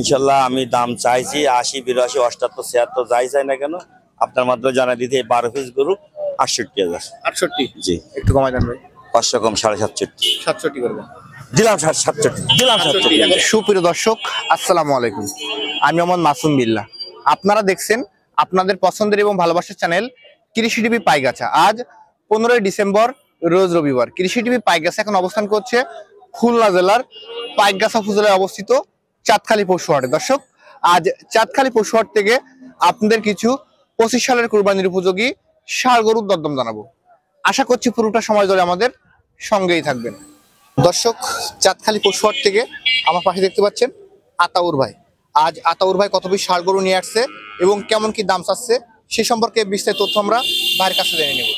ইনশাল্লাহ আমি দাম চাইছি ৮০, ৮২, ৭৮, ৭৬ যাই চাই না কেন আপনার মাত্র জানা দিতে 12 পিস গরু ৬৮,০০০। ৬৮ জি একটু কমাই দেন ভাই। ৫০০ কম ৬৭,৫০ ৬৭ করবেন। দিলাম। ৬৭ দিলাম। ৬৭। সুপ্রিয় দর্শক আসসালামু আলাইকুম, আমি মোহাম্মদ মাসুম বিল্লাহ। আপনারা দেখছেন আপনাদের পছন্দের এবং ভালোবাসার চ্যানেল কৃষি টিভি পাইগাছা। আজ 15ই ডিসেম্বর রোজ রবিবার। কৃষি টিভি পাইগাছা এখন অবস্থান করছে খুলনা জেলার পাইকগাছা উপজেলায় অবস্থিত চাঁদখালী পশুহাটে। দর্শক, আজ চাঁদখালী পশুহাট থেকে আপনাদের কিছু 25 সালের কুরবানির উপযোগী ষাঁড় গরুর দরদাম জানাবো। আশা করছি পুরোটা সময় ধরে আমাদের সঙ্গেই থাকবেন। দর্শক, চাঁদখালী পশুহাট থেকে আমার পাশে দেখতে পাচ্ছেন আতাউর ভাই। আজ আতাউর ভাই কত পিস ষাঁড় গরু নিয়ে আসছে এবং কেমন কি দাম চাচ্ছে সে সম্পর্কে বিস্তারিত তথ্য আমরা ভাইয়ের কাছে জেনে নেব।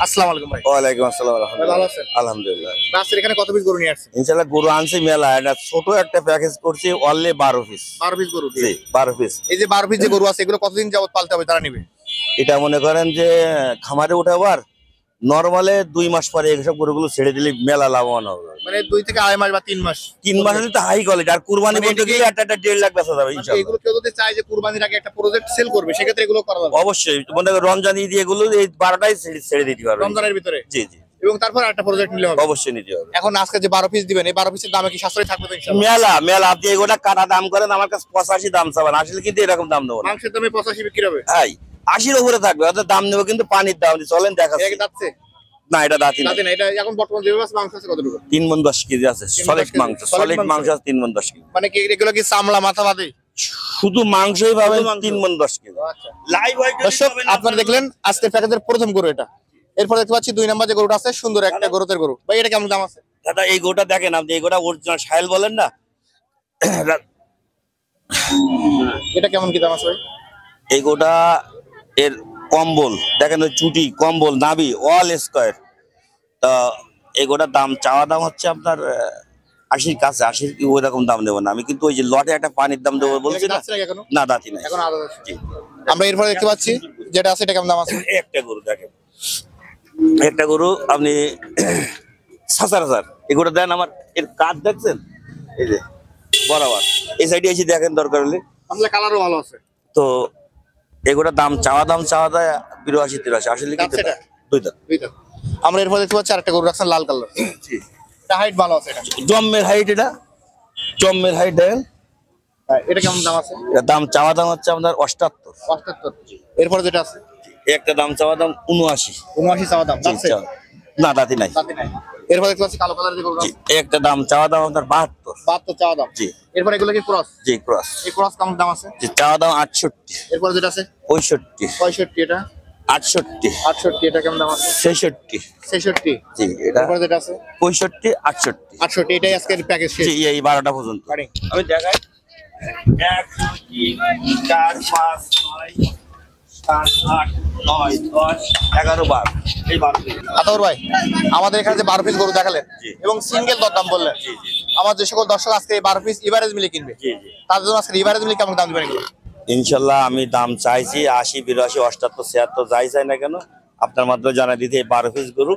আসসালামু আলাইকুম ভাই। ওয়ালাইকুম আসসালাম। ভালো আছেন? আলহামদুলিল্লাহ। আজকে এখানে কত পিস গরু নিয়ে আসছেন? ইনশাল্লাহ গরু আনছি মেলা, এটা ছোট একটা প্যাকেজ করছি অনলি 12 পিস। 12 পিস গরু। জি 12 পিস। এই যে 12 পিস যে গরু আছে এগুলো কতদিন যাবত পালতে হবে তারা নিবে? এটা মনে করেন যে খামারে উঠাবার নরমালে 2 মাস পরে এইসব গরুগুলো ছেড়ে দিলে মেলা লাভবান হবে। মানে 2 থেকে 2.5 মাস বা 3 মাস। 3 মাস হলে তো হাই কোয়ালিটি, আর কুরবানি মানে বলতে গেলে একটা 1.5 লাখ বেচা যাবে ইনশাআল্লাহ। এগুলো কেউ যদি চায় যে কুরবানির আগে একটা প্রজেক্ট সেল করবে সেক্ষেত্রে এগুলো করা যাবে? অবশ্যই মনে করেন রমজান ঈদ এগুলো এই 12টাই ছেড়ে দিতে পারবে রমজানের ভিতরে। জি জি, এবং তারপর একটা প্রজেক্ট নিলে হবে। অবশ্যই নিতে হবে। এখন আজকে যে 12 পিস দিবেন এই 12 পিসের দামে কি সাশ্রয় থাকবে তো ইনশাআল্লাহ? মেলা মেলা আপনি এগোটা কাটা দাম করেন, আমার কাছে 85 দাম চাবেন, আসলে কিন্তু এরকম দাম নেবো না। মাংসের দামে 85 বিক্রি হবে। এই 80-র উপরে থাকবে, অর্থাৎ দাম নেবো কিন্তু পানির দাম। চলেন দেখাচ্ছি। এটা যাচ্ছে না এটা দাঁতি না। দাঁতে না, এটা এখন বর্তমান যে মাংস আছে কতটুকু? 3 মণ 10 কেজি আছে সলিড মাংস। সলিড মাংস আছে 3 মণ 10 কেজি। মানে কি এগুলো কি চামড়া মাথা বাদে? শুধু মাংসই পাবেন শুধু মাংস। 3 মণ 10 কেজি। আচ্ছা লাইভ ওয়েট দর্শক, আপনারা দেখলেন আজকের প্যাকেজের প্রথম গরু এটা। এরপর দেখতে পাচ্ছি 2 নাম্বার যে গরুটা আছে, সুন্দর একটা গরুতের গরু। ভাই এটা কেমন দাম আছে? দাদা এই গোটা দেখেন আপনি, এই গোটা অরিজিনাল শাইল বলেন না, এটা কেমন কি দাম আছে ভাই? এই গোটা এর কম্বল দেখেন, ওই চুটি কম্বল নাভি অল স্কয়ার। তা এই গোটার দাম চাওয়া দাম হচ্ছে আপনার 80-র কাছে। 80 কি ওই রকম দাম দেবো না আমি, কিন্তু ওই যে লটে একটা পানির দাম দেবো বলছি না। যাচ্ছে নাকি এখনো? না দাঁতি নাই এখন আলাদা আছে। জি। আমরা এরপর দেখতে পাচ্ছি যেটা আছে এটা কেমন দাম আছে? একটা গরু দেখেন, একটা গরু আপনি 7,000 এই গরুটা দেন। আমার এর কাঠ দেখছেন, এই যে বরাবর এই সাইডে এসে দেখেন দরকার হলে। আসলে কালারও ভালো আছে। তো এগুলোর দাম চাওয়া দেয় 82-83। আসলে কি যাচ্ছে এটা? দুইটা। আমরা এরপর দেখতে পাচ্ছি আরেকটা গরু রাখছেন লাল কালার। জি এটা হাইট ভালো আছে। এটা জম্মের হাইট, এটা জম্মের হাইট দেখেন। এটা কেমন দাম আছে? এর দাম চাওয়া দাম হচ্ছে আপনার 78। 78। এরপর যেটা আছে একটা দাম চাওয়া দাম 79। 79 চাওয়া দাম। যাচ্ছে না দাঁতি নাই। দাঁতে নাই। এরপর দেখতে পাচ্ছি কালো কালারের যে গরু জি, একটা দাম চাওয়া দাম আপনার 72। 72 চাওয়া দাম। জি। এরপর এগুলো কি ক্রস? জি ক্রস। এই ক্রস কেমন দাম আছে? জি চাওয়া দাম 68। এরপর যেটা আছে 65, 65। এটা 68, 68। এটা কেমন দাম আছে? 66। 66। জি এটা এরপর যেটা আছে 65, 68। 68। এটাই আজকের প্যাকেজ শেষ। জি এই 12টা পর্যন্ত বাড়ি। আমি দেখাই। 1 2 3 4 5 6 7 8 9 10 11 12 এই 12। আতাউর ভাই, আমাদের এখানে যে 12 পিস গরু দেখালেন জি। এবং সিঙ্গেল দরদাম বললেন, জি জি আমার যে সকল দর্শক আজকে এই 12 পিস ইভারেজ মিলে কিনবে জি জি তাদের জন্য আজকে ইভারেজ মিলে কেমন দাম দিবেন এগুলো? ইনশাল্লাহ আমি দাম চাইছি 80, 82, 88, 76 যাই চাই না কেন আপনার মাত্র জানা দিতে 12 পিস গরু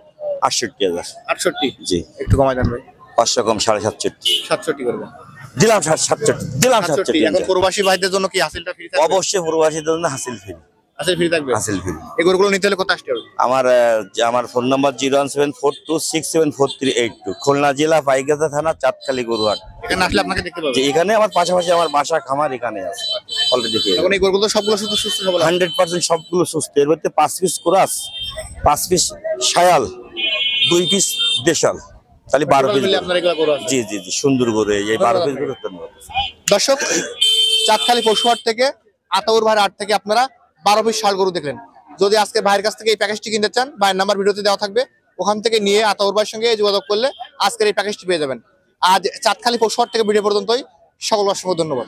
68,000। 68। জি একটু কমাই দেন ভাই। 500 কম 67,500 67 করবেন। দিলাম। 67 দিলাম। 67। এখন 67 প্রবাসী ভাইদের জন্য কি হাসিলটা ফ্রি থাকবে? অবশ্যই প্রবাসীদের জন্য হাসিল ফ্রি। হাসিল ফ্রি থাকবে। হাসিল ফ্রি। এই গরুগুলো নিতে হলে কত আসতে হবে? আমার ফোন নাম্বার 01742674382, খুলনা জেলা পাইকগাছা থানা চাঁদখালী গরুহাট। এখানে আসলে আপনাকে দেখতে পাবেন। যে এখানে আমার পাশাপাশি আমার বাসা খামার এখানে আছে অলরেডি। এখন এই গরুগুলো সবগুলো শুধু সুস্থ সবল আছে? 100% সবগুলো সুস্থ। এর মধ্যে 5 পিস ক্রস, 5 পিস শায়াল, 2 পিস দেশাল, তাহলে 12 পিস। মিলে আপনার এগুলো গরু আছে। জি জি জি সুন্দর গরু এই 12 পিস গরু। ধন্যবাদ দর্শক, চাঁদখালী পশুহাট থেকে আতাউর ভাইয়ের হাট থেকে আপনারা 12 পিস ষাঁড় গরু দেখলেন। যদি আজকে ভাইয়ের কাছ থেকে এই প্যাকেজটি কিনতে চান, ভাইয়ের নাম্বার ভিডিওতে দেওয়া থাকবে, ওখান থেকে নিয়ে আতাউর ভাইয়ের সঙ্গে যোগাযোগ করলে আজকের এই প্যাকেজটি পেয়ে যাবেন। আজ চাঁদখালী পশুহাট থেকে ভিডিও পর্যন্তই। সকল অসংখ্য ধন্যবাদ।